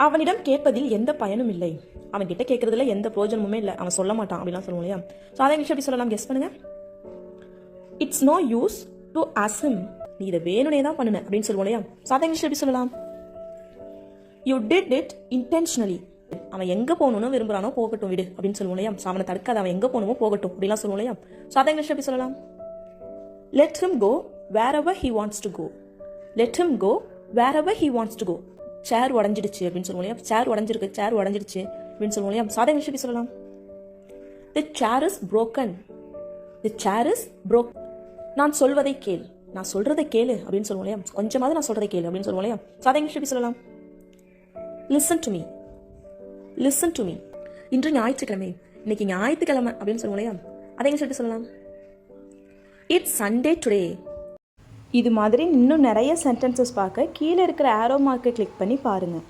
அவனிடம் கேட்பதில் எந்த பயனும் இல்லை. அவன் கிட்ட கேட்கறதுல எந்த பிரயோஜனமுமே இல்லை, அவன் சொல்ல மாட்டான் அப்படிலாம் சொல்லுவோம் இல்லையா. ஸோ அதை இங்கிலீஷ் எப்படி சொல்லலாம், கெஸ் பண்ணுங்க. It's no use to ask him. நீ இதை வேணுனே தான் பண்ணுன அப்படின்னு சொல்லுவோம் இல்லையா. ஸோ அதை இங்கிலீஷ் எப்படி சொல்லலாம். You did it intentionally. அவன் எங்கே போகணும்னு விரும்புறானோ போகட்டும் விடு அப்படின்னு சொல்லுவோம் இல்லையா. ஸோ அவனை தடுக்காத, அவன் எங்கே போகணுமோ போகட்டும் அப்படிலாம் சொல்லுவோம் இல்லையா. ஸோ அதை இங்கிலீஷ் எப்படி சொல்லலாம். Let him go wherever he wants to go. Let him go wherever he wants to go. Chair உடஞ்சிடுச்சு அப்படின்னு சொல்லுவோம் இல்லையா. சேர் உடஞ்சிருக்கு, சேர் உடஞ்சிடுச்சு அப்படின்னு சொல்லுவோம் இல்லையா. ஸோ அதை இங்கிலீஷ் எப்படி சொல்லலாம். The chair is broken. The chair is broke. நான் சொல்வதை கேள், நான் சொல்றதை கேளு அப்படின்னு சொல்லுவோம் இல்லையா. கொஞ்சமாவது நான் சொல்றதை கேளு அப்படின்னு சொல்லுவோம் இல்லையா. ஸோ அதை இங்கிலீஷ் எப்படி சொல்லலாம். Listen to me. Listen to me. இன்று ஞாயிற்றுக்கிழமை, இன்னைக்கு ஞாயிற்றுக்கிழமை அப்படின்னு சொல்லுவோம் இல்லையா. அதை இங்கிலீஷ் எப்படி சொல்லலாம். It's Sunday today. இது மாதிரி இன்னும் நிறைய சென்டென்சஸ் பார்க்க கீழே இருக்கிற ஆரோ மார்க்கை கிளிக் பண்ணி பாருங்கள்.